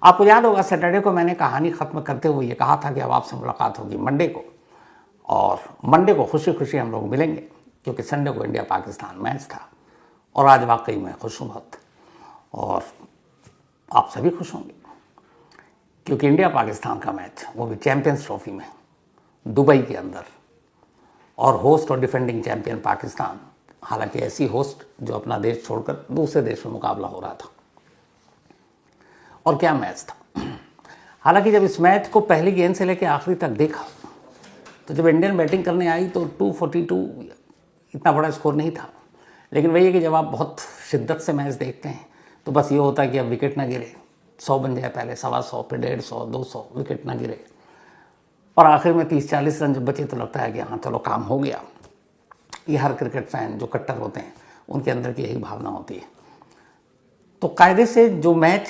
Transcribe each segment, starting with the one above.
आपको याद होगा सैटरडे को मैंने कहानी ख़त्म करते हुए ये कहा था कि अब आपसे मुलाकात होगी मंडे को, और मंडे को खुशी खुशी हम लोग मिलेंगे, क्योंकि संडे को इंडिया पाकिस्तान मैच था। और आज वाकई मैं खुश हूँ बहुत, और आप सभी खुश होंगे, क्योंकि इंडिया पाकिस्तान का मैच, वो भी चैंपियंस ट्रॉफी में, दुबई के अंदर, और होस्ट और डिफेंडिंग चैंपियन पाकिस्तान, हालांकि ऐसी होस्ट जो अपना देश छोड़कर दूसरे देश में मुकाबला हो रहा था। और क्या मैच था। हालांकि जब इस मैच को पहली गेंद से लेकर आखिरी तक देखा, तो जब इंडियन बैटिंग करने आई तो 242 इतना बड़ा स्कोर नहीं था। लेकिन वही है कि जब आप बहुत शिद्दत से मैच देखते हैं तो बस ये होता है कि अब विकेट ना गिरे, 100 बन जाए, पहले 125, फिर 150, 200 विकेट ना गिरे, और आखिर में 30-40 रन जब बचे तो लगता है कि हाँ चलो काम हो गया। ये हर क्रिकेट फैन जो कट्टर होते हैं उनके अंदर की यही भावना होती है। तो कायदे से जो मैच,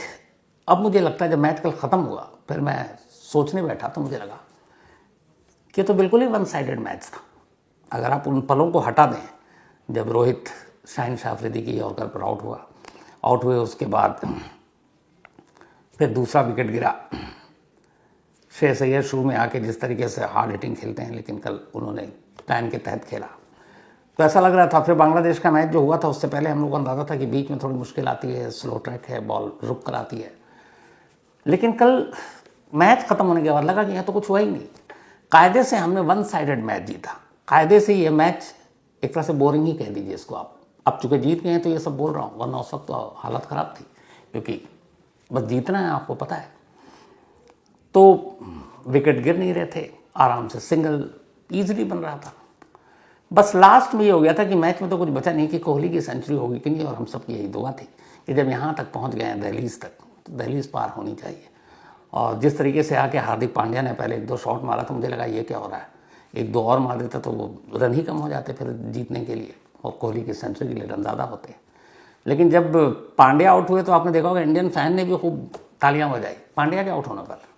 अब मुझे लगता है जब मैच कल ख़त्म हुआ, फिर मैं सोचने बैठा तो मुझे लगा कि तो बिल्कुल ही वन साइडेड मैच था। अगर आप उन पलों को हटा दें जब रोहित शाहीन शाह अफरीदी की यॉर्कर पर आउट हुए, उसके बाद फिर दूसरा विकेट गिरा। श्रेयस अय्यर शुरू में आके जिस तरीके से हार्ड हिटिंग खेलते हैं, लेकिन कल उन्होंने प्लान के तहत खेला तो ऐसा लग रहा था। फिर बांग्लादेश का मैच जो हुआ था उससे पहले हम लोग को अंदाजा था कि बीच में थोड़ी मुश्किल आती है, स्लो ट्रैक है, बॉल रुक कर आती है। लेकिन कल मैच खत्म होने के बाद लगा कि यहाँ तो कुछ हुआ ही नहीं। कायदे से हमने वन साइडेड मैच जीता। कायदे से ये मैच एक तरह से बोरिंग ही कह दीजिए इसको आप। अब चूंकि जीत गए हैं तो ये सब बोल रहा हूँ, वरना उस वक्त तो हालत ख़राब थी, क्योंकि बस जीतना है, आपको पता है। तो विकेट गिर नहीं रहे थे, आराम से सिंगल ईजिली बन रहा था। बस लास्ट में ये हो गया था कि मैच में तो कुछ बचा नहीं कि कोहली की सेंचुरी होगी कि नहीं, और हम सबकी यही दुआ थी कि जब यहाँ तक पहुँच गए हैं दहलीज तक, तो दहलीज पार होनी चाहिए। और जिस तरीके से आके हार्दिक पांड्या ने पहले 1-2 शॉट मारा तो मुझे लगा ये क्या हो रहा है, 1-2 और मार देता तो वो रन ही कम हो जाते फिर जीतने के लिए, और कोहली की सेंचुरी के लिए रन ज़्यादा होते। लेकिन जब पांड्या आउट हुए तो आपने देखा होगा इंडियन फैन ने भी खूब तालियां बजाई पांड्या के आउट होने पर।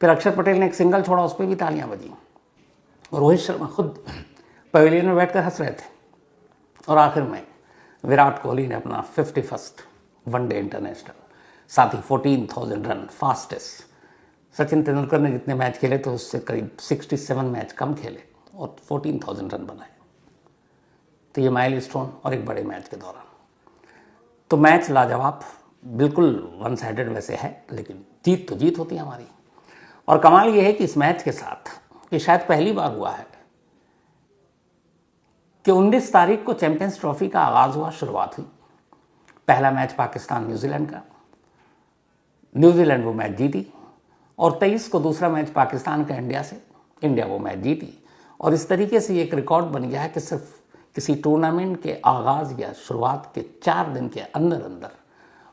फिर अक्षर पटेल ने एक सिंगल छोड़ा, उस पर भी तालियां बजी। रोहित शर्मा खुद पवेलियन में बैठकर हंस रहे थे। और आखिर में विराट कोहली ने अपना 51st वनडे इंटरनेशनल, साथ ही 14,000 रन, फास्टेस्ट। सचिन तेंदुलकर ने जितने मैच खेले तो उससे करीब 67 मैच कम खेले और 14,000 रन बनाए। तो ये माइलस्टोन, और एक बड़े मैच के दौरान। तो मैच लाजवाब, बिल्कुल वन साइडेड वैसे है, लेकिन जीत तो जीत होती है हमारी। और कमाल ये है कि इस मैच के साथ ये शायद पहली बार हुआ है कि 19 तारीख को चैंपियंस ट्रॉफी का आगाज़ हुआ, शुरुआत हुई। पहला मैच पाकिस्तान न्यूजीलैंड का, न्यूजीलैंड वो मैच जीती, और 23 को दूसरा मैच पाकिस्तान का इंडिया से, इंडिया वो मैच जीती। और इस तरीके से ये एक रिकॉर्ड बन गया है कि सिर्फ किसी टूर्नामेंट के आगाज़ या शुरुआत के 4 दिन के अंदर अंदर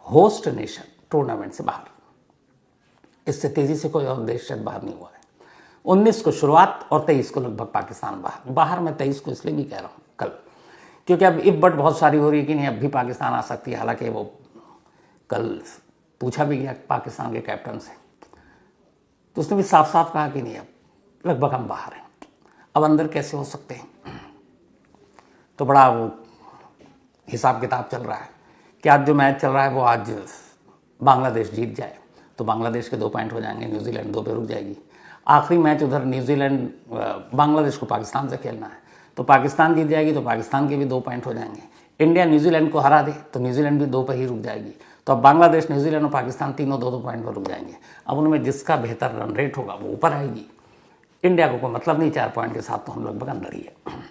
होस्ट नेशन टूर्नामेंट से बाहर। इससे तेज़ी से कोई और देश शायद बाहर नहीं हुआ है। 19 को शुरुआत और 23 को लगभग पाकिस्तान बाहर। मैं 23 को इसलिए भी कह रहा हूँ कल, क्योंकि अब इफ बट बहुत सारी हो रही है कि नहीं अब भी पाकिस्तान आ सकती है। हालांकि वो कल पूछा भी गया पाकिस्तान के कैप्टन से, तो उसने भी साफ साफ कहा कि नहीं अब लगभग हम बाहर हैं, अब अंदर कैसे हो सकते हैं। तो बड़ा वो हिसाब किताब चल रहा है कि आज जो मैच चल रहा है वो आज बांग्लादेश जीत जाए तो बांग्लादेश के 2 पॉइंट हो जाएंगे, न्यूजीलैंड 2 पे रुक जाएगी। आखिरी मैच उधर न्यूजीलैंड, बांग्लादेश को पाकिस्तान से खेलना है, तो पाकिस्तान जीत जाएगी तो पाकिस्तान के भी 2 पॉइंट हो जाएंगे। इंडिया न्यूजीलैंड को हरा दे तो न्यूजीलैंड भी 2 पर ही रुक जाएगी। तो अब बांग्लादेश, न्यूजीलैंड और पाकिस्तान तीनों 2-2 पॉइंट पर रुक जाएंगे। अब उनमें जिसका बेहतर रन रेट होगा वो ऊपर आएगी। इंडिया को कोई मतलब नहीं 4 पॉइंट के साथ, तो हम लगभग अंदर ही है।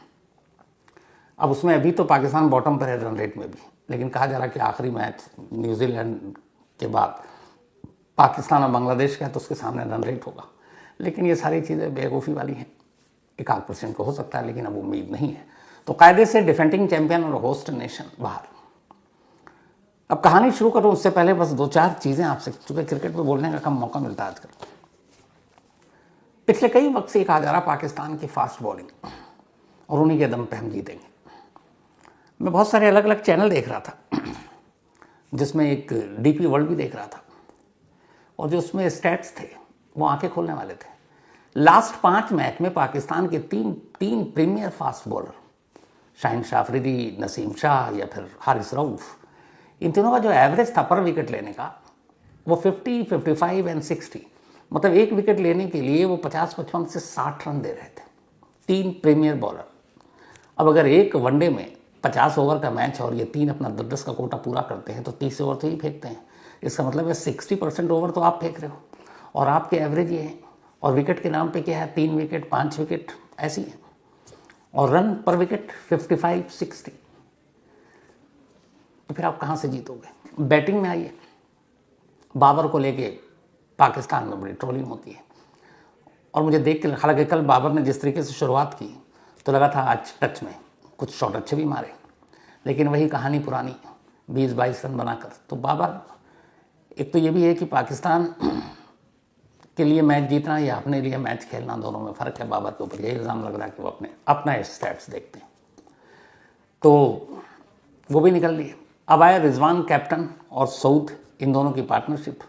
अब उसमें अभी तो पाकिस्तान बॉटम पर है रन रेट में भी, लेकिन कहा जा रहा है कि आखिरी मैच न्यूजीलैंड के बाद पाकिस्तान और बांग्लादेश का है तो उसके सामने रन रेट होगा। लेकिन ये सारी चीज़ें बेवकूफ़ी वाली हैं। 1-8% को हो सकता है, लेकिन अब उम्मीद नहीं है। तो कायदे से डिफेंडिंग चैंपियन और होस्ट नेशन बाहर। अब कहानी शुरू करूँ उससे पहले बस 2-4 चीज़ें आपसे, चूँकि क्रिकेट में बोलने का कम मौका मिलता है आजकल। पिछले कई वक्त से कहा जा रहा पाकिस्तान की फास्ट बॉलिंग, और उन्हीं के दम पे हम जीतेंगे। मैं बहुत सारे अलग अलग चैनल देख रहा था, जिसमें एक डीपी वर्ल्ड भी देख रहा था, और जो उसमें स्टैट्स थे वो आंखें खोलने वाले थे। लास्ट 5 मैच में पाकिस्तान के तीन premier fast bowler, Shaheen Shah Afridi, Naseem Shah या फिर हारिस रऊफ, इन तीनों का जो एवरेज था पर विकेट लेने का वो 50, 55 एंड 60, मतलब एक विकेट लेने के लिए वो 50, 55 से 60 रन दे रहे थे, 3 प्रीमियर बॉलर। अब अगर एक वनडे में 50 ओवर का मैच और ये 3 अपना 10-10 का कोटा पूरा करते हैं तो 30 ओवर तो ही फेंकते हैं। इसका मतलब है 60% ओवर तो आप फेंक रहे हो, और आपके एवरेज ये है। और विकेट के नाम पे क्या है, 3 विकेट, 5 विकेट ऐसी है, और रन पर विकेट 55, 60, तो फिर आप कहाँ से जीतोगे। बैटिंग में आइए, बाबर को लेके पाकिस्तान में बड़ी ट्रोलिंग होती है, और मुझे देख के, हालांकि कल बाबर ने जिस तरीके से शुरुआत की तो लगा था आज टच में कुछ शॉट अच्छे भी मारे, लेकिन वही कहानी पुरानी, 20-22 रन बनाकर। तो बाबर, एक तो ये भी है कि पाकिस्तान के लिए मैच जीतना या अपने लिए मैच खेलना, दोनों में फ़र्क है। बाबर के ऊपर यही इल्ज़ाम लग रहा है कि वो अपना स्टैट्स देखते हैं, तो वो भी निकल लिए। अब आया रिजवान कैप्टन और सऊद, इन दोनों की पार्टनरशिप।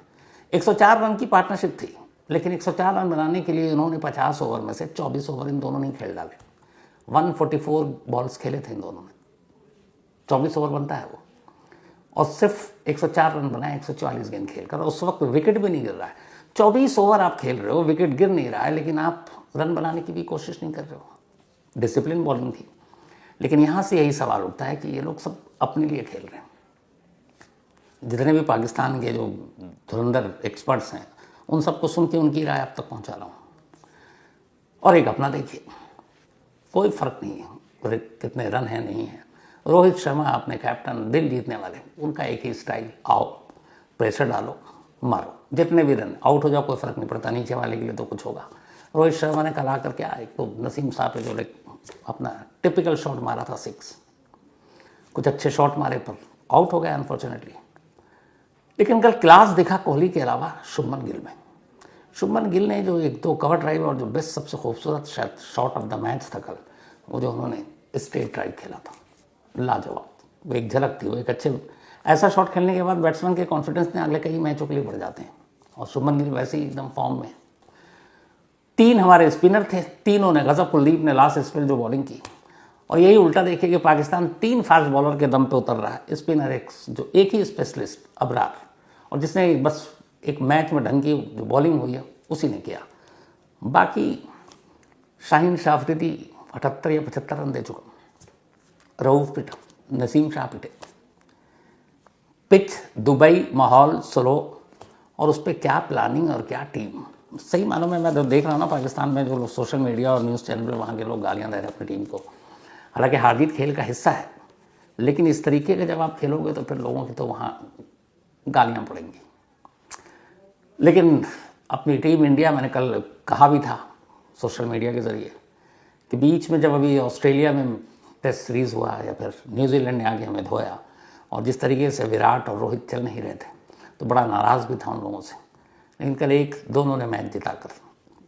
104 रन की पार्टनरशिप थी, लेकिन 104 रन बनाने के लिए इन्होंने 50 ओवर में से 24 ओवर इन दोनों ने खेल डाले। 144 बॉल्स खेले थे इन दोनों ने, 24 ओवर बनता है वो, और सिर्फ 104 रन बनाए 144 गेंद खेलकर। उस वक्त विकेट भी नहीं गिर रहा है, 24 ओवर आप खेल रहे हो, विकेट गिर नहीं रहा है, लेकिन आप रन बनाने की भी कोशिश नहीं कर रहे हो। डिसिप्लिन बॉलिंग थी। लेकिन यहाँ से यही सवाल उठता है कि ये लोग सब अपने लिए खेल रहे हैं। जितने भी पाकिस्तान के जो धुरंधर एक्सपर्ट्स हैं, उन सबको सुन के उनकी राय आप तक पहुँचा रहा हूँ। और एक अपना देखिए, कोई फ़र्क नहीं है कितने रन है नहीं है। रोहित शर्मा अपने कैप्टन, दिल जीतने वाले, उनका एक ही स्टाइल, आओ प्रेशर डालो, मारो, जितने भी रन, आउट हो जाओ कोई फ़र्क नहीं पड़ता, नीचे वाले के लिए तो कुछ होगा। रोहित शर्मा ने कल आकर के एक तो नसीम साहब पे जो अपना टिपिकल शॉट मारा था 6, कुछ अच्छे शॉट मारे पर आउट हो गया अनफॉर्चुनेटली। लेकिन कल क्लास दिखा कोहली के अलावा शुभमन गिल में। शुभमन गिल ने जो 1-2 कवर ड्राइव और जो बेस्ट सबसे खूबसूरत शायद शॉट ऑफ द मैच था कल, वो जो उन्होंने स्ट्रेट ड्राइव खेला था, लाजवाब। वो एक झलक थी, वो एक अच्छे, ऐसा शॉट खेलने के बाद बैट्समैन के कॉन्फिडेंस ने अगले कई मैचों के लिए बढ़ जाते हैं। और शुभमन गिल वैसे ही एकदम फॉर्म में। 3 हमारे स्पिनर थे, तीनों ने, गजब कुलदीप ने लास्ट स्पेल जो बॉलिंग की, और यही उल्टा देखिए कि पाकिस्तान 3 फास्ट बॉलर के दम पे उतर रहा है। स्पिनर एक ही स्पेशलिस्ट अबरार, और जिसने बस एक मैच में ढंग की जो बॉलिंग हुई है उसी ने किया। बाकी शाहीन शाह अफरीदी 78 या 75 रन दे चुका, रऊफ पिटा, नसीम शाह पिटे। पिच दुबई, माहौल स्लो, और उस पर क्या प्लानिंग और क्या टीम। सही मानों में मैं देख रहा हूँ ना पाकिस्तान में जो लोग सोशल मीडिया और न्यूज़ चैनल वहाँ के लोग गालियाँ दे रहे हैं अपनी टीम को। हालांकि हार जीत खेल का हिस्सा है, लेकिन इस तरीके के जब आप खेलोगे तो फिर लोगों की तो वहाँ गालियाँ पड़ेंगी। लेकिन अपनी टीम इंडिया, मैंने कल कहा भी था सोशल मीडिया के ज़रिए कि बीच में जब अभी ऑस्ट्रेलिया में टेस्ट सीरीज़ हुआ या फिर न्यूजीलैंड ने आगे हमें धोया, और जिस तरीके से विराट और रोहित चल नहीं रहे थे, तो बड़ा नाराज़ भी था उन लोगों से। लेकिन कल दोनों ने मैच जिताकर,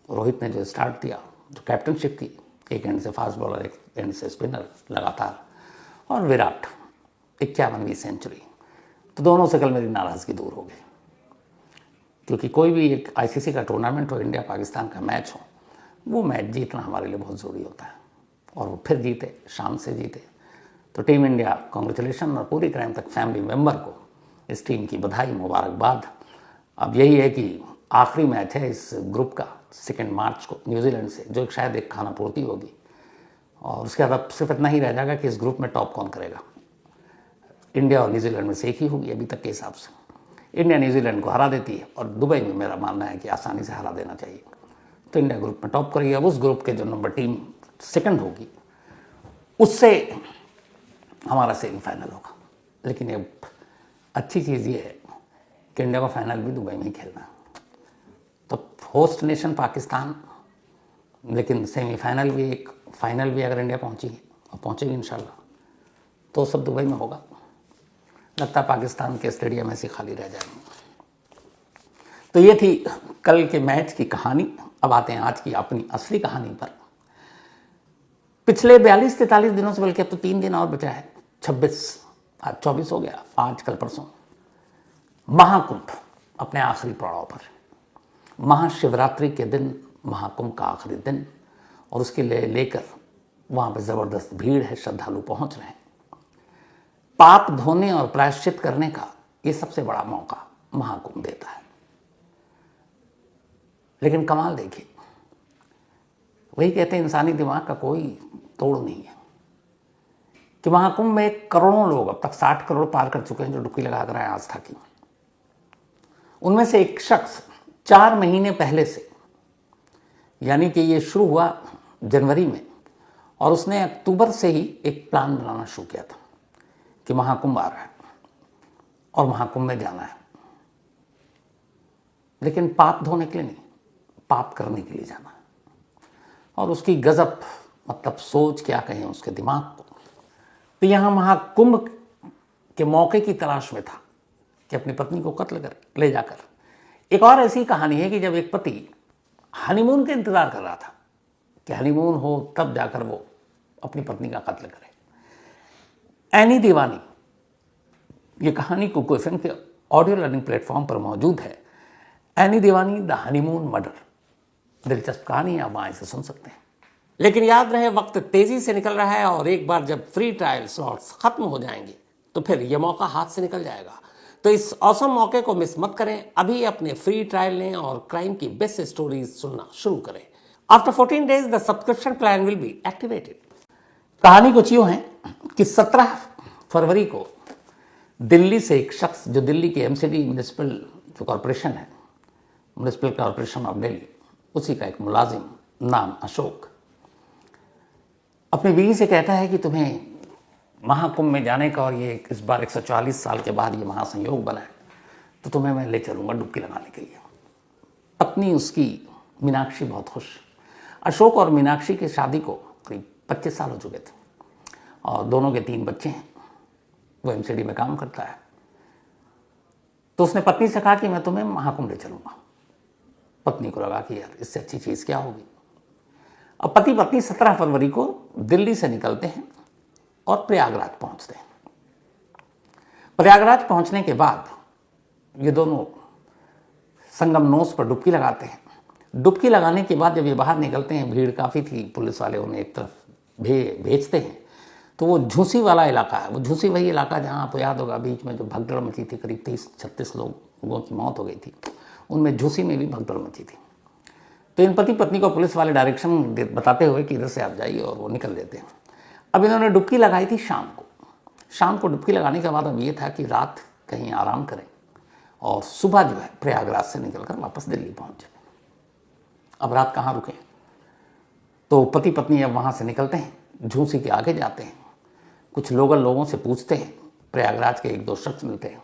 रोहित ने जो स्टार्ट दिया, जो कैप्टनशिप की, एक एंड से फास्ट बॉलर, एक एंड से स्पिनर लगातार, और विराट 51वीं सेंचुरी, तो दोनों से कल मेरी नाराज़गी दूर हो गई। क्योंकि कोई भी एक आईसीसी का टूर्नामेंट हो, इंडिया पाकिस्तान का मैच हो, वो मैच जीतना हमारे लिए बहुत ज़रूरी होता है, और वो फिर जीते, शान से जीते। तो टीम इंडिया कॉन्ग्रेचुलेशन, और पूरी क्राइम तक फैमिली मेम्बर को इस टीम की बधाई, मुबारकबाद। अब यही है कि आखिरी मैच है इस ग्रुप का 2 मार्च को न्यूजीलैंड से, जो शायद एक खाना पूर्ति होगी, और उसके बाद अब सिर्फ इतना ही रह जाएगा कि इस ग्रुप में टॉप कौन करेगा। इंडिया और न्यूजीलैंड में से एक ही होगी अभी तक के हिसाब से। इंडिया न्यूजीलैंड को हरा देती है, और दुबई में मेरा मानना है कि आसानी से हरा देना चाहिए, तो इंडिया ग्रुप में टॉप करेगी। अब उस ग्रुप के जो नंबर टीम 2 होगी, उससे हमारा सेमीफाइनल होगा। लेकिन ये अच्छी चीज़ ये है कि इंडिया का फाइनल भी दुबई में ही खेलना है, तो होस्ट नेशन पाकिस्तान, लेकिन सेमीफाइनल भी, एक फाइनल भी अगर इंडिया पहुंची और पहुंचेगी इंशाल्लाह, तो सब दुबई में होगा। लगता पाकिस्तान के स्टेडियम ऐसे खाली रह जाएंगे। तो ये थी कल के मैच की कहानी। अब आते हैं आज की अपनी असली कहानी पर। पिछले 42-43 दिनों से, बल्कि अब तो 3 दिन और बचा है, 26, आज 24 हो गया, आज कल परसों महाकुंभ अपने आखिरी पड़ाव पर। महाशिवरात्रि के दिन महाकुंभ का आखिरी दिन, और उसके लेकर वहाँ पर ज़बरदस्त भीड़ है, श्रद्धालु पहुँच रहे हैं। पाप धोने और प्रायश्चित करने का ये सबसे बड़ा मौका महाकुंभ देता है। लेकिन कमाल देखिए, वही कहते हैं इंसानी दिमाग का कोई तोड़ नहीं है कि महाकुंभ में करोड़ों लोग, अब तक 60 करोड़ पार कर चुके हैं जो डुबकी लगा कर आए आस्था की। उनमें से एक शख्स 4 महीने पहले से, यानी कि ये शुरू हुआ जनवरी में, और उसने अक्टूबर से ही एक प्लान बनाना शुरू किया था कि महाकुंभ आ रहा है और महाकुंभ में जाना है, लेकिन पाप धोने के लिए नहीं, पाप करने के लिए जाना है। और उसकी गजब मतलब सोच क्या कहें उसके दिमाग को। तो यहाँ महाकुंभ के मौके की तलाश में था कि अपनी पत्नी को कत्ल कर ले जाकर। एक और ऐसी कहानी है कि जब एक पति हनीमून का इंतजार कर रहा था कि हनीमून हो तब जाकर वो अपनी पत्नी का कत्ल करे। एनी दीवानी, ये कहानी कुकू एफएम के ऑडियो लर्निंग प्लेटफॉर्म पर मौजूद है। Any Deewani the honeymoon murder, दिलचस्प कहानी आप वहां से सुन सकते हैं। लेकिन याद रहे वक्त तेजी से निकल रहा है और एक बार जब फ्री ट्रायल स्लॉट्स खत्म हो जाएंगे तो फिर यह मौका हाथ से निकल जाएगा। तो इस औसम मौके को मिस मत करें, अभी अपने फ्री ट्रायल लें और क्राइम की बेस्ट स्टोरीज सुनना शुरू करें। After 14 days the subscription plan will be activated. कहानी कुछ यूं है कि 17 फरवरी को दिल्ली से एक शख्स, जो दिल्ली के एमसीडी म्यूनिसिपल जो कॉरपोरेशन है, म्यूनिसिपल कॉरपोरेशन ऑफ दिल्ली, उसी का एक मुलाजिम नाम अशोक, अपनी बीवी से कहता है कि तुम्हें महाकुंभ में जाने का, और ये इस बार 140 साल के बाद ये महासंयोग बना है, तो तुम्हें मैं ले चलूंगा डुबकी लगाने के लिए। पत्नी उसकी मीनाक्षी बहुत खुश। अशोक और मीनाक्षी की शादी को करीब 25 साल हो चुके थे और दोनों के 3 बच्चे हैं। वो एमसीडी में काम करता है। तो उसने पत्नी से कहा कि मैं तुम्हें महाकुंभ ले चलूंगा। पत्नी को लगा कि यार इससे अच्छी चीज़ क्या होगी। अब पति पत्नी 17 फरवरी को दिल्ली से निकलते हैं और प्रयागराज पहुंचते हैं। प्रयागराज पहुंचने के बाद ये दोनों संगमनोस पर डुबकी लगाते हैं। डुबकी लगाने के बाद जब ये बाहर निकलते हैं, भीड़ काफ़ी थी, पुलिस वाले उन्हें एक तरफ भेजते हैं। तो वो झूसी वाला इलाका है, वो झूसी वही इलाका जहाँ आपको याद होगा बीच में जो भगदड़ मची थी, करीब 30-36 लोगों की मौत हो गई थी, उनमें झूसी में भी भगदड़ मची थी। तो इन पति पत्नी को पुलिस वाले डायरेक्शन बताते हुए कि इधर से आप जाइए, और वो निकल देते हैं। अब इन्होंने डुबकी लगाई थी शाम को डुबकी लगाने के बाद अब ये था कि रात कहीं आराम करें और सुबह जो है प्रयागराज से निकलकर वापस दिल्ली पहुंच जाए। अब रात कहाँ रुके, तो पति पत्नी अब वहाँ से निकलते हैं, झूसी के आगे जाते हैं, कुछ लोकल लोगों से पूछते हैं, प्रयागराज के 1-2 शख्स मिलते हैं,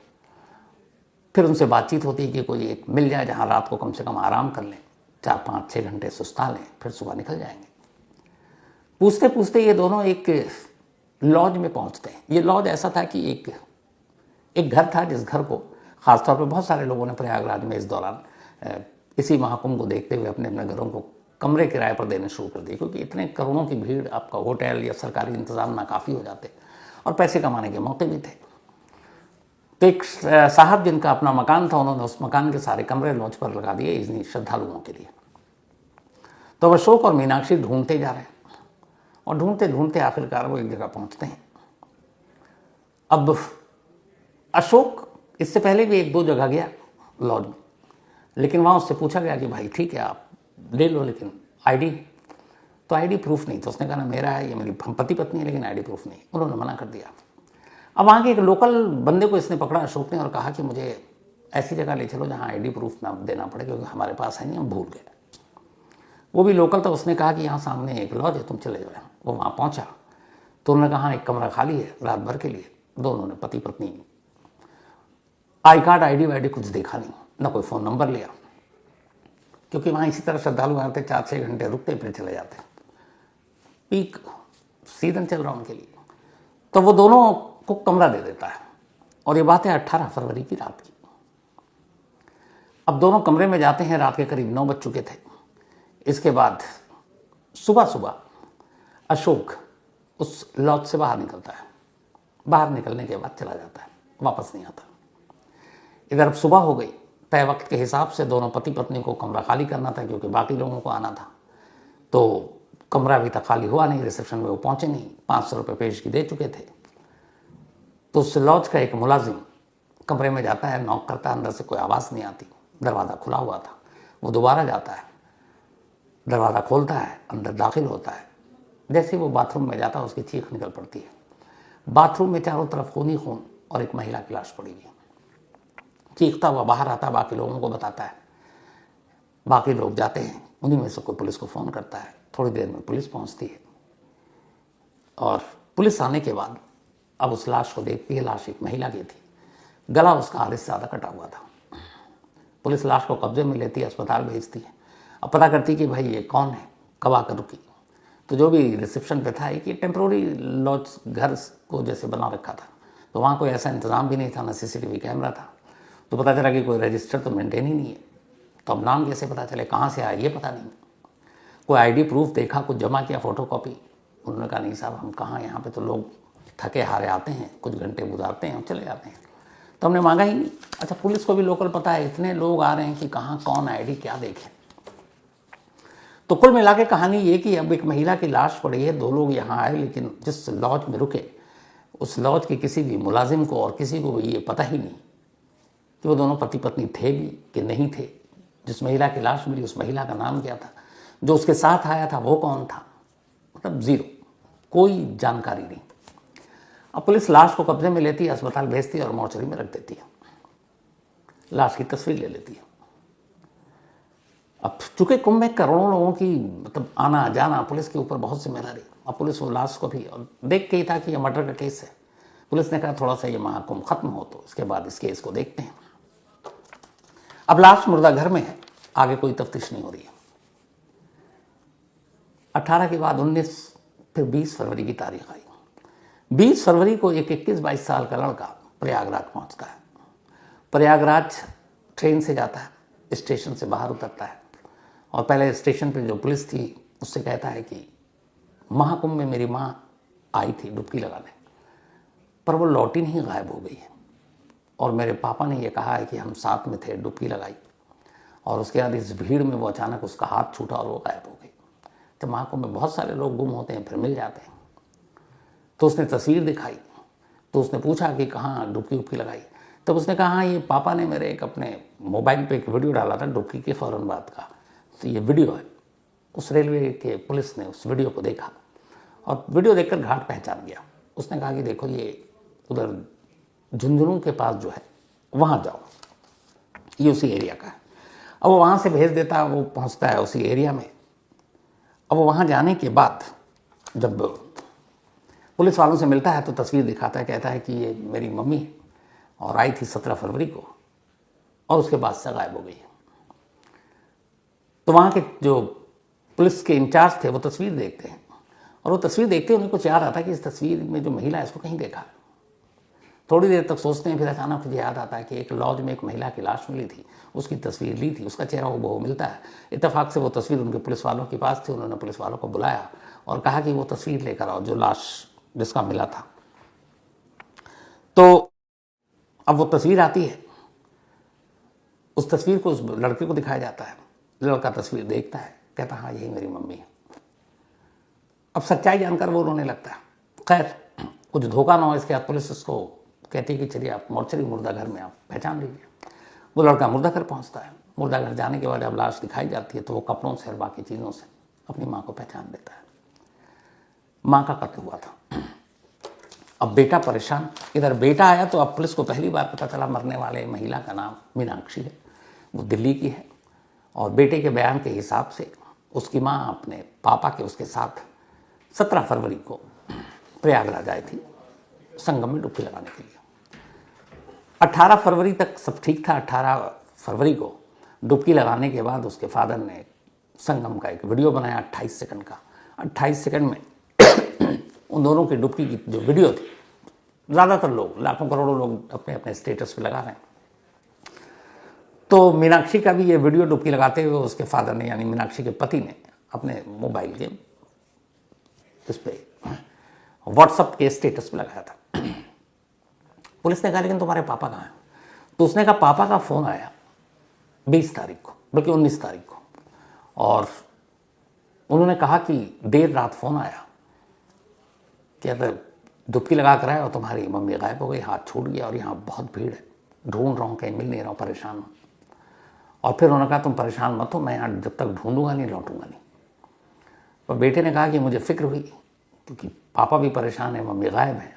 फिर उनसे बातचीत होती है कि कोई एक मिल जाए जहाँ रात को कम से कम आराम कर लें, 4-5-6 घंटे सुस्ता लें, फिर सुबह निकल जाएंगे। पूछते पूछते ये दोनों एक लॉज में पहुंचते हैं। ये लॉज ऐसा था कि एक घर था जिस घर को खासतौर पर बहुत सारे लोगों ने प्रयागराज में इस दौरान इसी महाकुंभ को देखते हुए अपने अपने घरों को कमरे किराए पर देने शुरू कर दिए, क्योंकि इतने करोड़ों की भीड़, आपका होटल या सरकारी इंतजाम नाकाफ़ी हो जाते और पैसे कमाने के मौके भी थे। तो एक साहब जिनका अपना मकान था, उन्होंने उस मकान के सारे कमरे लॉज पर लगा दिए इन्हीं श्रद्धालुओं के लिए। तो अशोक और मीनाक्षी ढूंढते जा रहे हैं और ढूंढते ढूंढते आखिरकार वो एक जगह पहुंचते हैं। अब अशोक इससे पहले भी 1-2 जगह गया लॉज में, लेकिन वहाँ उससे पूछा गया कि भाई ठीक है आप ले लो, लेकिन आईडी, तो आईडी प्रूफ नहीं। तो उसने कहा ना मेरा है, ये मेरी पति पत्नी है, लेकिन आईडी प्रूफ नहीं। उन्होंने मना कर दिया। अब वहाँ के एक लोकल बंदे को इसने पकड़ा अशोक ने और कहा कि मुझे ऐसी जगह ले चलो जहाँ आईडी प्रूफ ना देना पड़े, क्योंकि हमारे पास है नहीं, हम भूल गए। वो भी लोकल था, उसने कहा कि यहाँ सामने एक लॉज है, तुम चले जाओ। वो वहाँ पहुँचा तो उन्होंने कहा एक कमरा खाली है रात भर के लिए। दोनों ने पति पत्नी आई कार्ड आईडी वाईडी कुछ देखा नहीं, ना कोई फ़ोन नंबर लिया, क्योंकि वहाँ इसी तरह श्रद्धालु आते 4-6 घंटे रुकते फिर चले जाते, पीक सीजन चल रहा उनके लिए। तो वो दोनों को कमरा दे देता है और ये बात है 18 फरवरी की रात की। अब दोनों कमरे में जाते हैं, रात के करीब 9 बज चुके थे। इसके बाद सुबह अशोक उस लॉज से बाहर निकलता है। बाहर निकलने के बाद चला जाता है, वापस नहीं आता। इधर अब सुबह हो गई, तय वक्त के हिसाब से दोनों पति पत्नी को कमरा खाली करना था, क्योंकि बाकी लोगों को आना था। तो कमरा अभी तक खाली हुआ नहीं, रिसेप्शन में वो पहुंचे नहीं, 500 रुपये पेशगी दे चुके थे। तो उस लॉज का एक मुलाजिम कमरे में जाता है, नॉक करता है, अंदर से कोई आवाज़ नहीं आती, दरवाज़ा खुला हुआ था। वो दोबारा जाता है, दरवाज़ा खोलता है, अंदर दाखिल होता है। जैसे ही वो बाथरूम में जाता है उसकी चीख निकल पड़ती है। बाथरूम में चारों तरफ खून ही खून और एक महिला की लाश पड़ी हुई है। चीखता हुआ बाहर आता है, बाकी लोगों को बताता है। बाकी लोग जाते हैं, उन्हीं में से कोई पुलिस को फ़ोन करता है। थोड़ी देर में पुलिस पहुंचती है और पुलिस आने के बाद अब उस लाश को देखती है। लाश एक महिला की थी, गला उसका आधे से ज़्यादा कटा हुआ था। पुलिस लाश को कब्जे में लेती है, अस्पताल भेजती है। अब पता करती कि भाई ये कौन है, कब आकर रुकी। तो जो भी रिसेप्शन पे था, कि टेम्प्रोरी लॉज घर को जैसे बना रखा था, तो वहाँ कोई ऐसा इंतज़ाम भी नहीं था, ना CCTV कैमरा था। तो पता चला कि कोई रजिस्टर तो मेंटेन ही नहीं है। तो अब नाम कैसे पता चले, कहाँ से आया ये पता नहीं। कोई ID प्रूफ देखा, कुछ जमा किया, फोटोकॉपी। उन्होंने कहा नहीं साहब, हम कहाँ, यहाँ पे तो लोग थके हारे आते हैं, कुछ घंटे गुजारते हैं और चले जाते हैं। तो हमने मांगा ही नहीं। अच्छा, पुलिस को भी लोकल पता है, इतने लोग आ रहे हैं कि कहाँ कौन ID क्या देखें। तो कुल मिला के कहानी ये कि अब एक महिला की लाश पड़ी है, 2 लोग यहाँ आए, लेकिन जिस लॉज में रुके उस लॉज के किसी भी मुलाजिम को और किसी को भी ये पता ही नहीं कि वो दोनों पति पत्नी थे भी कि नहीं थे। जिस महिला की लाश मिली उस महिला का नाम क्या था, जो उसके साथ आया था वो कौन था, मतलब ज़ीरो, कोई जानकारी नहीं। अब पुलिस लाश को कब्जे में लेती है, अस्पताल भेजती है और मोर्चरी में रख देती है। लाश की तस्वीर ले लेती है। अब चूंकि कुंभ में करोड़ों लोगों की मतलब आना जाना, पुलिस के ऊपर बहुत जिम्मेदारी। अब पुलिस वो लाश को भी और देख के ही था कि ये मर्डर का केस है। पुलिस ने कहा थोड़ा सा ये महाकुंभ खत्म हो तो इसके बाद इस केस को देखते हैं। अब लाश मुर्दा घर में है, आगे कोई तफ्तीश नहीं हो रही है। 18 के बाद 19, फिर 20 फरवरी की तारीख आई। 20 फरवरी को एक 21-22 साल का लड़का प्रयागराज पहुंचता है। प्रयागराज ट्रेन से जाता है, स्टेशन से बाहर उतरता है और पहले स्टेशन पे जो पुलिस थी उससे कहता है कि महाकुंभ में मेरी माँ आई थी डुबकी लगाने, पर वो लौटी नहीं, गायब हो गई है। और मेरे पापा ने ये कहा है कि हम साथ में थे, डुबकी लगाई, और उसके बाद इस भीड़ में वो अचानक उसका हाथ छूटा और वो गायब हो गई। तो महाकुंभ में बहुत सारे लोग गुम होते हैं, फिर मिल जाते हैं। तो उसने तस्वीर दिखाई, तो उसने पूछा कि कहाँ डुबकी उबकी लगाई। तब उसने कहा हाँ, ये पापा ने मेरे एक अपने मोबाइल पे एक वीडियो डाला था डुबकी के फ़ौरन बाद का, तो ये वीडियो है। उस रेलवे के पुलिस ने उस वीडियो को देखा और वीडियो देखकर घाट पहचान गया। उसने कहा कि देखो ये उधर झुंझुनू के पास जो है वहाँ जाओ, ये उसी एरिया का है। अब वो वहाँ से भेज देता, वो पहुँचता है उसी एरिया में। अब वो वहाँ जाने के बाद जब पुलिस वालों से मिलता है तो तस्वीर दिखाता है, कहता है कि ये मेरी मम्मी है और आई थी 17 फरवरी को और उसके बाद से गायब हो गई है। तो वहाँ के जो पुलिस के इंचार्ज थे वो तस्वीर देखते हैं और वो तस्वीर देखते हैं, उन्हें कुछ याद आता है कि इस तस्वीर में जो महिला है इसको कहीं देखा। थोड़ी देर तक सोचते हैं, फिर अचानक मुझे याद आता है कि एक लॉज में एक महिला की लाश मिली थी, उसकी तस्वीर ली थी, उसका चेहरा वो मिलता है। इत्तेफाक से वो तस्वीर उनके पुलिस वालों के पास थी। उन्होंने पुलिस वालों को बुलाया और कहा कि वो तस्वीर लेकर आओ जो लाश जिसका मिला था। तो अब वो तस्वीर आती है, उस तस्वीर को उस लड़के को दिखाया जाता है। लड़का तस्वीर देखता है, कहता हाँ यही मेरी मम्मी है। अब सच्चाई जानकर वो रोने लगता है। खैर कुछ धोखा ना हो इसके बाद पुलिस उसको कहती है कि चलिए आप मोर्चरी मुर्दा घर में आप पहचान लीजिए। वो लड़का मुर्दा घर पहुंचता है। मुर्दा घर जाने के बाद जब लाश दिखाई जाती है तो वो कपड़ों से और बाकी चीज़ों से अपनी माँ को पहचान लेता है। माँ का कत्ल हुआ था। अब बेटा परेशान, इधर बेटा आया तो अब पुलिस को पहली बार पता चला मरने वाले महिला का नाम मीनाक्षी है, वो दिल्ली की है। और बेटे के बयान के हिसाब से उसकी माँ अपने पापा के उसके साथ 17 फरवरी को प्रयागराज आई थी संगम में डुबकी लगाने के लिए। 18 फरवरी तक सब ठीक था। 18 फरवरी को डुबकी लगाने के बाद उसके फादर ने संगम का एक वीडियो बनाया 28 सेकंड का। 28 सेकंड में उन दोनों की डुबकी की जो वीडियो थी, ज़्यादातर लोग, लाखों करोड़ों लोग अपने अपने स्टेटस पे लगा रहे हैं। तो मीनाक्षी का भी ये वीडियो डुबकी लगाते हुए उसके फादर ने, यानी मीनाक्षी के पति ने, अपने मोबाइल के इस पे व्हाट्सएप के स्टेटस पे लगाया था। पुलिस ने कहा लेकिन तुम्हारे पापा कहाँ हैं? तो उसने कहा पापा का फ़ोन आया 20 तारीख को, बल्कि 19 तारीख को, और उन्होंने कहा कि देर रात फ़ोन आया कि अगर डुबकी लगा कर आए और तुम्हारी मम्मी गायब हो गई, हाथ छूट गया और यहाँ बहुत भीड़ है, ढूंढ रहा हूँ, कहीं मिल नहीं रहा हूँ, परेशान हूँ। और फिर उन्होंने कहा तुम परेशान मत हो, मैं यहाँ जब तक ढूंढूंगा नहीं लौटूंगा नहीं। तो बेटे ने कहा कि मुझे फिक्र हुई, क्योंकि पापा भी परेशान है, मम्मी गायब है,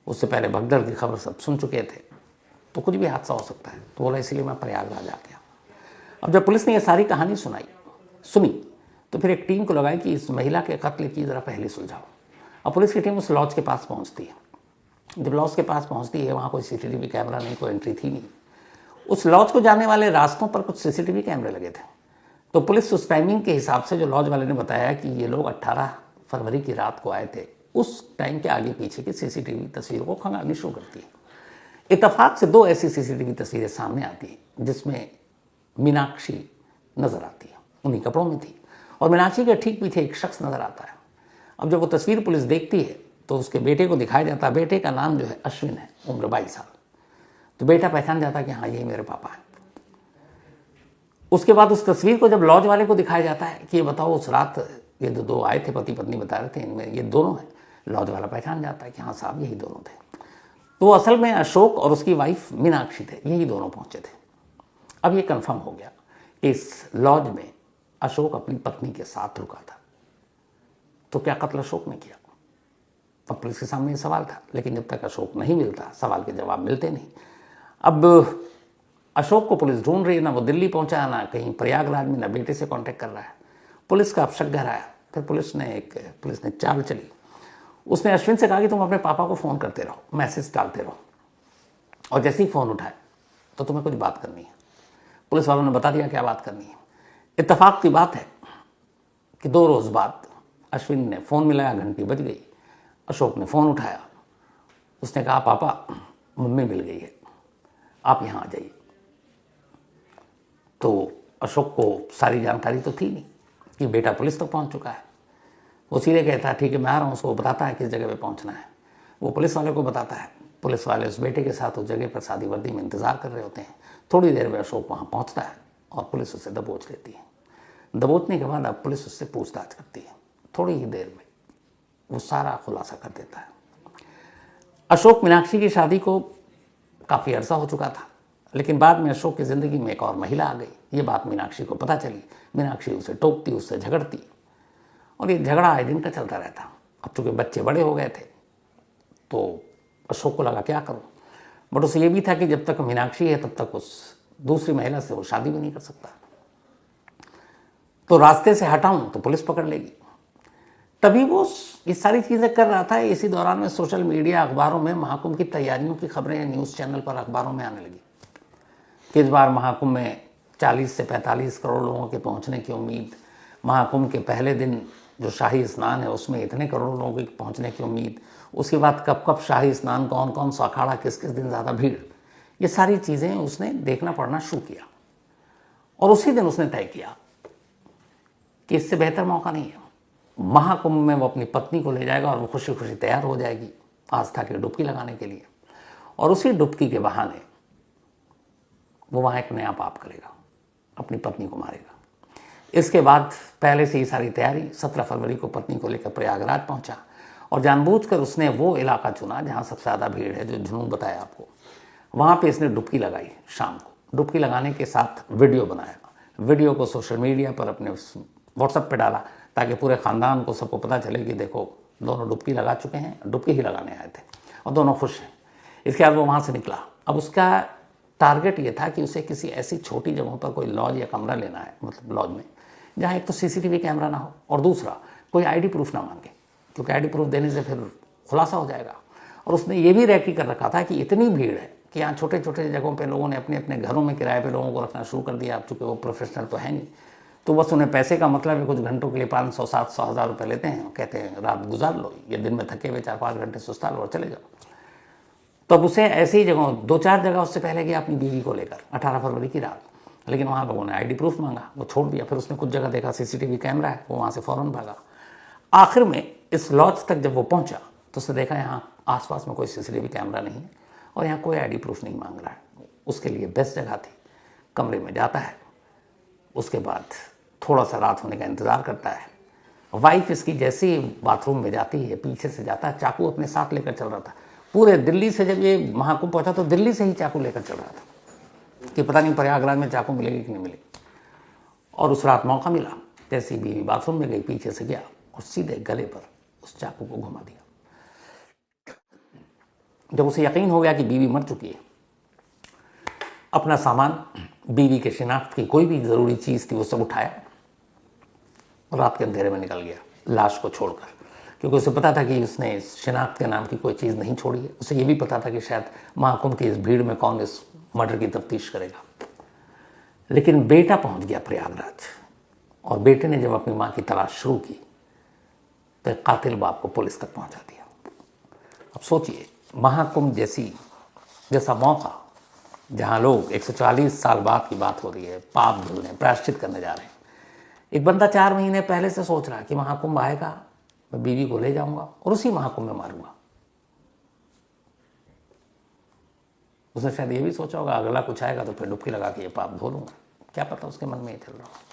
उससे पहले भगदड़ की खबर सब सुन चुके थे, तो कुछ भी हादसा हो सकता है। तो बोला इसलिए मैं प्रयागराज आ गया। अब जब पुलिस ने ये सारी कहानी सुनी तो फिर एक टीम को लगाई कि इस महिला के कत्ल की ज़रा पहले सुलझाओ। अब पुलिस की टीम उस लॉज के पास पहुंचती है। जब लॉज के पास पहुंचती है, वहाँ कोई सीसीटीवी कैमरा नहीं, कोई एंट्री थी नहीं। उस लॉज को जाने वाले रास्तों पर कुछ सीसीटीवी कैमरे लगे थे। तो पुलिस उस टाइमिंग के हिसाब से, जो लॉज वाले ने बताया कि ये लोग 18 फरवरी की रात को आए थे, उस टाइम के आगे पीछे की सीसीटीवी तस्वीरों को खंगालनी शुरू करती है। इत्तेफाक से 2 ऐसी सीसीटीवी तस्वीरें सामने आती हैं जिसमें मीनाक्षी नजर आती है, उन्हीं कपड़ों में थी, और मीनाक्षी के ठीक पीछे एक शख्स नजर आता है। अब जब वो तस्वीर पुलिस देखती है तो उसके बेटे को दिखाया जाता है। बेटे का नाम जो है अश्विन है, उम्र 22 साल। तो बेटा पहचान जाता है कि हाँ ये मेरे पापा है। उसके बाद उस तस्वीर को जब लॉज वाले को दिखाया जाता है कि ये बताओ उस रात ये जो 2 आए थे, पति पत्नी बता रहे थे, इनमें ये दोनों हैं। लॉज वाला पहचान जाता है कि हाँ साहब यही दोनों थे। तो असल में अशोक और उसकी वाइफ मीनाक्षी थे, यही दोनों पहुंचे थे। अब ये कंफर्म हो गया कि इस लॉज में अशोक अपनी पत्नी के साथ रुका था। तो क्या कत्ल अशोक ने किया? अब पुलिस के सामने ये सवाल था, लेकिन जब तक अशोक नहीं मिलता, सवाल के जवाब मिलते नहीं। अब अशोक को पुलिस ढूंढ रही है, ना वो दिल्ली पहुंचा, ना कहीं प्रयागराज में, ना बेटे से कांटेक्ट कर रहा है। पुलिस का अब शक गहराया। फिर पुलिस ने चाल चली। उसने अश्विन से कहा कि तुम अपने पापा को फ़ोन करते रहो, मैसेज डालते रहो, और जैसे ही फ़ोन उठाए तो तुम्हें कुछ बात करनी है। पुलिस वालों ने बता दिया क्या बात करनी है। इत्तेफाक की बात है कि 2 रोज़ बाद अश्विन ने फ़ोन मिलाया, घंटी बज गई। अशोक ने फ़ोन उठाया। उसने कहा पापा मम्मी मिल गई है, आप यहाँ आ जाइए। तो अशोक को सारी जानकारी तो थी नहीं कि बेटा पुलिस तक पहुँच चुका है। वो सीधे कहता है ठीक है मैं आ रहा हूँ, उसको बताता है किस जगह पे पहुँचना है। वो पुलिस वाले को बताता है। पुलिस वाले उस बेटे के साथ उस जगह पर सादी वर्दी में इंतज़ार कर रहे होते हैं। थोड़ी देर में अशोक वहाँ पहुँचता है और पुलिस उससे दबोच लेती है। दबोचने के बाद अब पुलिस उससे पूछताछ करती है। थोड़ी ही देर में वो सारा खुलासा कर देता है। अशोक मीनाक्षी की शादी को काफ़ी अरसा हो चुका था, लेकिन बाद में अशोक की ज़िंदगी में एक और महिला आ गई। ये बात मीनाक्षी को पता चली। मीनाक्षी उसे टोकती, उससे झगड़ती, और ये झगड़ा आए दिन का चलता रहता। अब चूँकि बच्चे बड़े हो गए थे तो अशोक को लगा क्या करूं, बट उसे ये भी था कि जब तक मीनाक्षी है तब तक उस दूसरी महिला से वो शादी भी नहीं कर सकता। तो रास्ते से हटाऊं तो पुलिस पकड़ लेगी। तभी वो ये सारी चीज़ें कर रहा था। इसी दौरान में सोशल मीडिया, अखबारों में महाकुंभ की तैयारियों की खबरें न्यूज़ चैनल पर, अखबारों में आने लगी कि इस बार महाकुंभ में 40 से 45 करोड़ लोगों के पहुंचने की उम्मीद। महाकुंभ के पहले दिन जो शाही स्नान है उसमें इतने करोड़ लोगों के पहुंचने की उम्मीद। उसके बाद कब कब शाही स्नान, कौन कौन सा अखाड़ा, किस किस दिन ज़्यादा भीड़, ये सारी चीज़ें उसने देखना पढ़ना शुरू किया। और उसी दिन उसने तय किया कि इससे बेहतर मौका नहीं है। महाकुंभ में वो अपनी पत्नी को ले जाएगा और वो खुशी खुशी तैयार हो जाएगी आस्था की डुबकी लगाने के लिए, और उसी डुबकी के बहाने वो वहाँ एक नया पाप करेगा, अपनी पत्नी को मारेगा। इसके बाद पहले से ही सारी तैयारी, 17 फरवरी को पत्नी को लेकर प्रयागराज पहुंचा, और जानबूझकर उसने वो इलाका चुना जहाँ सबसे ज़्यादा भीड़ है, जो जुनून बताया आपको। वहाँ पे इसने डुबकी लगाई शाम को। डुबकी लगाने के साथ वीडियो बनाया, वीडियो को सोशल मीडिया पर अपने व्हाट्सएप पे डाला, ताकि पूरे ख़ानदान को, सबको पता चले कि देखो दोनों डुबकी लगा चुके हैं, डुबकी ही लगाने आए थे और दोनों खुश हैं। इसके बाद वो वहाँ से निकला। अब उसका टारगेट ये था कि उसे किसी ऐसी छोटी जगहों पर कोई लॉज या कमरा लेना है, मतलब लॉज में जहाँ एक तो सीसीटीवी कैमरा ना हो, और दूसरा कोई आईडी प्रूफ ना मांगे, क्योंकि आईडी प्रूफ देने से फिर खुलासा हो जाएगा। और उसने ये भी रेकी कर रखा था कि इतनी भीड़ है कि यहाँ छोटे छोटे जगहों पे लोगों ने अपने अपने घरों में किराए पे लोगों को रखना शुरू कर दिया। अब चूँकि वो प्रोफेशनल तो है नहीं, तो बस उन्हें पैसे का मतलब है, कुछ घंटों के लिए 500, 700, 1000 रुपये लेते हैं, कहते हैं रात गुजार लो, ये दिन में थके हुए 4-5 घंटे सुस्ता लो और चले जाओ। तो अब उसे ऐसी ही जगह, 2-4 जगह उससे पहले गया अपनी बीवी को लेकर 18 फरवरी की रात, लेकिन वहाँ लोगों ने आईडी प्रूफ मांगा, वो छोड़ दिया। फिर उसने कुछ जगह देखा सीसीटीवी कैमरा है, वो वहाँ से फ़ौरन भागा। आखिर में इस लॉज तक जब वो पहुँचा तो उसने देखा यहाँ आसपास में कोई सीसीटीवी कैमरा नहीं है और यहाँ कोई आईडी प्रूफ नहीं मांग रहा है। उसके लिए बेस्ट जगह थी। कमरे में जाता है, उसके बाद थोड़ा सा रात होने का इंतज़ार करता है। वाइफ इसकी जैसे ही बाथरूम में जाती है, पीछे से जाता है, चाकू अपने साथ लेकर चल रहा था, पूरे दिल्ली से जब ये महाकुंभ पहुंचा तो दिल्ली से ही चाकू लेकर चल रहा था कि पता नहीं प्रयागराज में चाकू मिलेगी कि नहीं मिलेगी। और उस रात मौका मिला, जैसी बीवी बाथरूम में गई, पीछे से गया और सीधे गले पर उस चाकू को घुमा दिया। जब उसे यकीन हो गया कि बीवी मर चुकी है, अपना सामान, बीवी के शिनाख्त की कोई भी ज़रूरी चीज़ थी वो सब उठाया और रात के अंधेरे में निकल गया लाश को छोड़कर, क्योंकि उसे पता था कि उसने शिनाख्त के नाम की कोई चीज़ नहीं छोड़ी है। उसे ये भी पता था कि शायद महाकुंभ की इस भीड़ में कौन इस मर्डर की तफ्तीश करेगा। लेकिन बेटा पहुंच गया प्रयागराज और बेटे ने जब अपनी माँ की तलाश शुरू की तो एक कातिल बाप को पुलिस तक पहुंचा दिया। अब सोचिए, महाकुंभ जैसा मौका, जहां लोग 140 साल बाद की बात हो रही है, पाप धुलने, प्रायश्चित करने जा रहे हैं। एक बंदा 4 महीने पहले से सोच रहा है कि महाकुंभ आएगा, मैं बीवी को ले जाऊंगा और उसी महाकुंभ में मारूंगा। उसने शायद ये भी सोचा होगा अगला कुछ आएगा तो फिर डुबकी लगा के ये पाप धो लूंगा। क्या पता उसके मन में ये चल रहा हो।